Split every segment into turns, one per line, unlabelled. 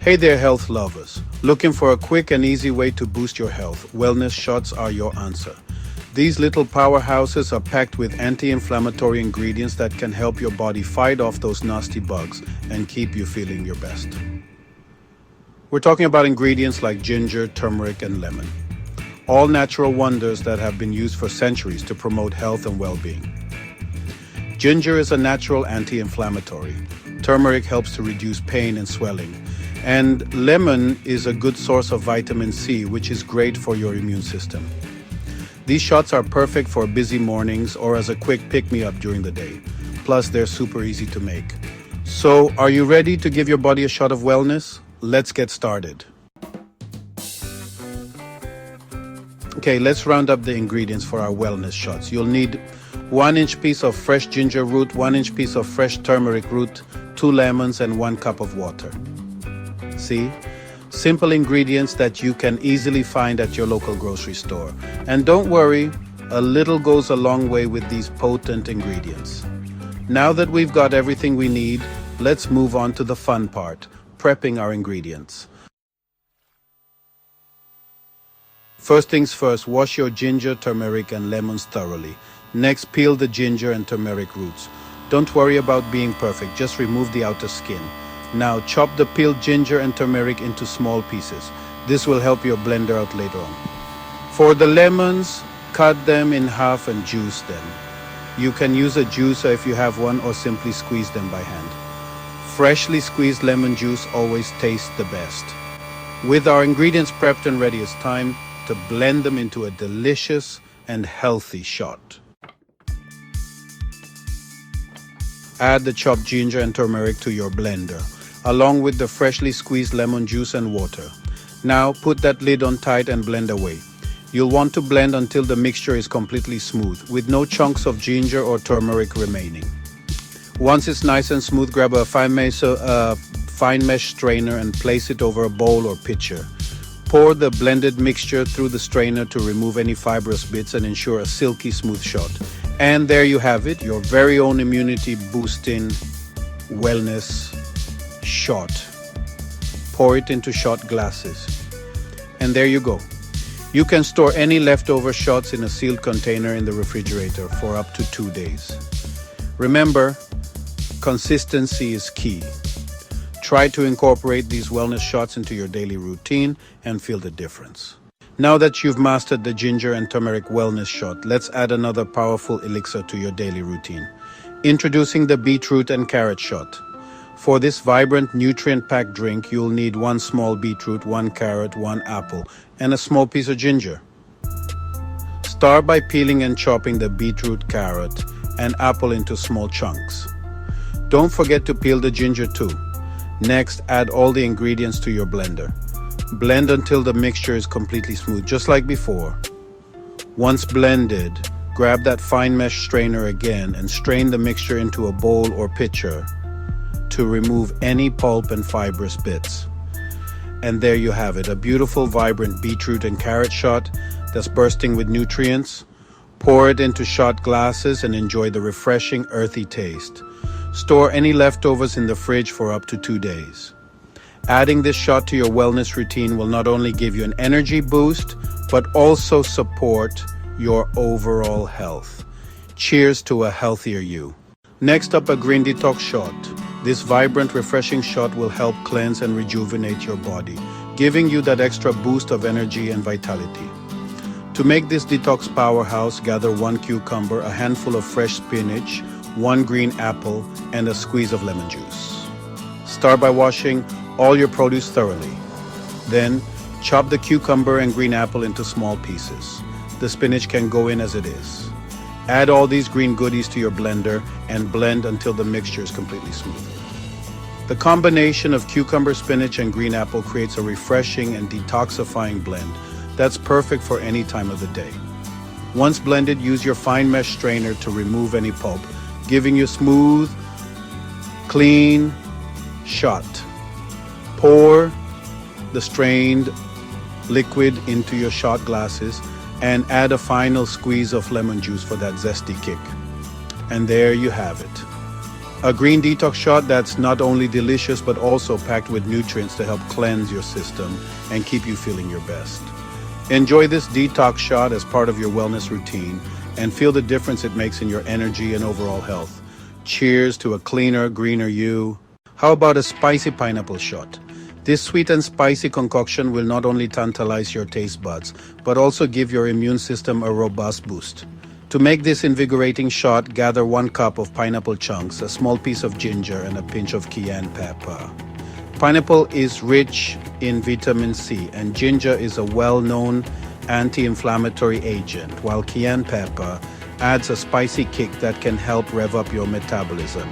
Hey there, health lovers. Looking for a quick and easy way to boost your health? Wellness shots are your answer. These little powerhouses are packed with anti-inflammatory ingredients that can help your body fight off those nasty bugs and keep you feeling your best. We're talking about ingredients like ginger, turmeric, and lemon. All natural wonders that have been used for centuries to promote health and well-being. Ginger is a natural anti-inflammatory. Turmeric helps to reduce pain and swelling. And lemon is a good source of vitamin C, which is great for your immune system. These shots are perfect for busy mornings or as a quick pick-me-up during the day. Plus, they're super easy to make. So, are you ready to give your body a shot of wellness? Let's get started. Okay, let's round up the ingredients for our wellness shots. You'll need 1-inch piece of fresh ginger root, 1-inch piece of fresh turmeric root, 2 lemons, and 1 cup of water. See? Simple ingredients that you can easily find at your local grocery store. And don't worry, a little goes a long way with these potent ingredients. Now that we've got everything we need, let's move on to the fun part, prepping our ingredients. First things first, wash your ginger, turmeric, and lemons thoroughly. Next, peel the ginger and turmeric roots. Don't worry about being perfect, just remove the outer skin. Now, chop the peeled ginger and turmeric into small pieces. This will help your blender out later on. For the lemons, cut them in half and juice them. You can use a juicer if you have one or simply squeeze them by hand. Freshly squeezed lemon juice always tastes the best. With our ingredients prepped and ready, it's time to blend them into a delicious and healthy shot. Add the chopped ginger and turmeric to your blender, along with the freshly squeezed lemon juice and water. Now put that lid on tight and blend away. You'll want to blend until the mixture is completely smooth, with no chunks of ginger or turmeric remaining. Once it's nice and smooth, grab a fine mesh strainer and place it over a bowl or pitcher. Pour the blended mixture through the strainer to remove any fibrous bits and ensure a silky smooth shot. And there you have it, your very own immunity boosting wellness shot. Pour it into shot glasses. And there you go. You can store any leftover shots in a sealed container in the refrigerator for up to 2 days. Remember, consistency is key. Try to incorporate these wellness shots into your daily routine and feel the difference. Now that you've mastered the ginger and turmeric wellness shot, let's add another powerful elixir to your daily routine. Introducing the beetroot and carrot shot. For this vibrant, nutrient-packed drink, you'll need 1 small beetroot, 1 carrot, 1 apple, and a small piece of ginger. Start by peeling and chopping the beetroot, carrot, and apple into small chunks. Don't forget to peel the ginger too. Next, add all the ingredients to your blender. Blend until the mixture is completely smooth, just like before. Once blended, grab that fine mesh strainer again and strain the mixture into a bowl or pitcher to remove any pulp and fibrous bits. And there you have it, a beautiful, vibrant beetroot and carrot shot that's bursting with nutrients. Pour it into shot glasses and enjoy the refreshing, earthy taste. Store any leftovers in the fridge for up to 2 days. Adding this shot to your wellness routine will not only give you an energy boost, but also support your overall health. Cheers to a healthier you. Next up, a green detox shot. This vibrant, refreshing shot will help cleanse and rejuvenate your body, giving you that extra boost of energy and vitality. To make this detox powerhouse, gather 1 cucumber, a handful of fresh spinach, 1 green apple, and a squeeze of lemon juice. Start by washing all your produce thoroughly. Then, chop the cucumber and green apple into small pieces. The spinach can go in as it is. Add all these green goodies to your blender and blend until the mixture is completely smooth. The combination of cucumber, spinach, and green apple creates a refreshing and detoxifying blend that's perfect for any time of the day. Once blended, use your fine mesh strainer to remove any pulp, giving you smooth, clean shot. Pour the strained liquid into your shot glasses and add a final squeeze of lemon juice for that zesty kick. And there you have it. A green detox shot that's not only delicious but also packed with nutrients to help cleanse your system and keep you feeling your best. Enjoy this detox shot as part of your wellness routine and feel the difference it makes in your energy and overall health. Cheers to a cleaner, greener you. How about a spicy pineapple shot? This sweet and spicy concoction will not only tantalize your taste buds, but also give your immune system a robust boost. To make this invigorating shot, gather 1 cup of pineapple chunks, a small piece of ginger, and a pinch of cayenne pepper. Pineapple is rich in vitamin C, and ginger is a well-known anti-inflammatory agent, while cayenne pepper adds a spicy kick that can help rev up your metabolism.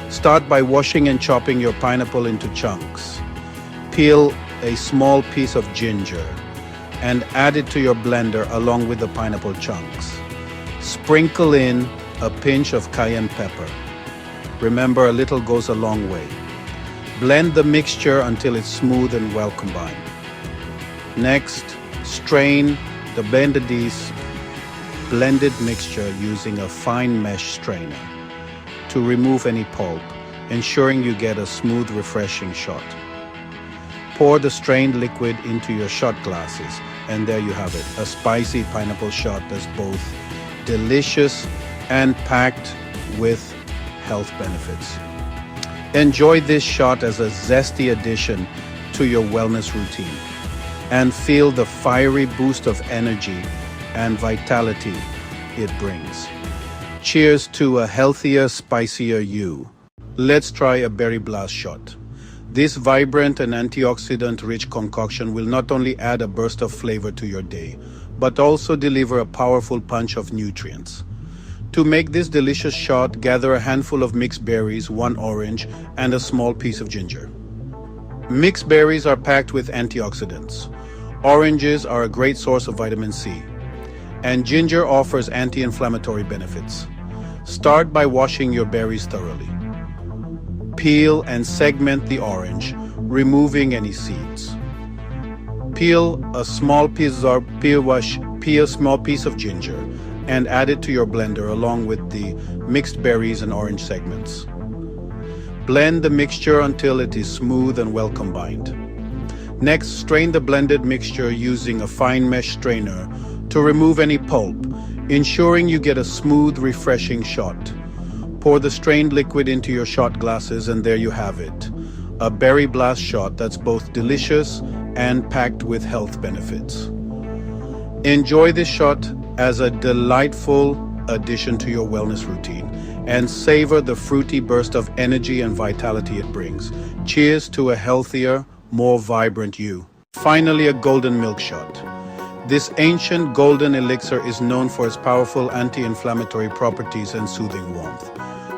Start by washing and chopping your pineapple into chunks. Peel a small piece of ginger and add it to your blender along with the pineapple chunks. Sprinkle in a pinch of cayenne pepper. Remember, a little goes a long way. Blend the mixture until it's smooth and well combined. Next, strain the blended mixture using a fine mesh strainer to remove any pulp, ensuring you get a smooth, refreshing shot. Pour the strained liquid into your shot glasses, and there you have it, a spicy pineapple shot that's both delicious and packed with health benefits. Enjoy this shot as a zesty addition to your wellness routine and feel the fiery boost of energy and vitality it brings. Cheers to a healthier, spicier you. Let's try a berry blast shot. This vibrant and antioxidant-rich concoction will not only add a burst of flavor to your day, but also deliver a powerful punch of nutrients. To make this delicious shot, gather a handful of mixed berries, 1 orange, and a small piece of ginger. Mixed berries are packed with antioxidants. Oranges are a great source of vitamin C, and ginger offers anti-inflammatory benefits. Start by washing your berries thoroughly. Peel and segment the orange, removing any seeds. Peel a small piece of ginger and add it to your blender along with the mixed berries and orange segments. Blend the mixture until it is smooth and well combined. Next, strain the blended mixture using a fine mesh strainer to remove any pulp, ensuring you get a smooth, refreshing shot. Pour the strained liquid into your shot glasses, and there you have it, a berry blast shot that's both delicious and packed with health benefits. Enjoy this shot as a delightful addition to your wellness routine and savor the fruity burst of energy and vitality it brings. Cheers to a healthier, more vibrant you. Finally, a golden milk shot. This ancient golden elixir is known for its powerful anti-inflammatory properties and soothing warmth.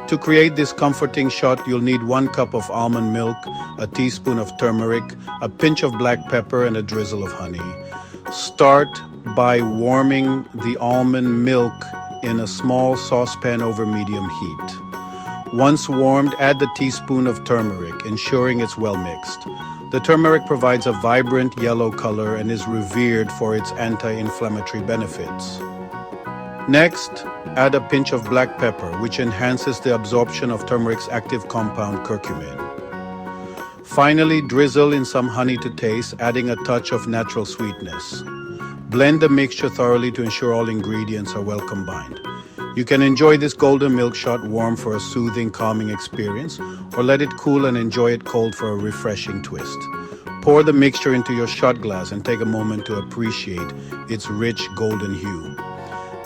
To create this comforting shot, you'll need 1 cup of almond milk, a teaspoon of turmeric, a pinch of black pepper, and a drizzle of honey. Start by warming the almond milk in a small saucepan over medium heat. Once warmed, add the teaspoon of turmeric, ensuring it's well mixed. The turmeric provides a vibrant yellow color and is revered for its anti-inflammatory benefits. Next, add a pinch of black pepper, which enhances the absorption of turmeric's active compound curcumin. Finally, drizzle in some honey to taste, adding a touch of natural sweetness. Blend the mixture thoroughly to ensure all ingredients are well combined. You can enjoy this golden milk shot warm for a soothing, calming experience, or let it cool and enjoy it cold for a refreshing twist. Pour the mixture into your shot glass and take a moment to appreciate its rich golden hue.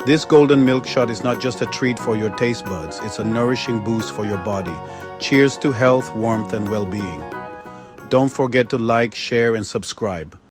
This golden milk shot is not just a treat for your taste buds, it's a nourishing boost for your body. Cheers to health, warmth, and well-being. Don't forget to like, share, and subscribe.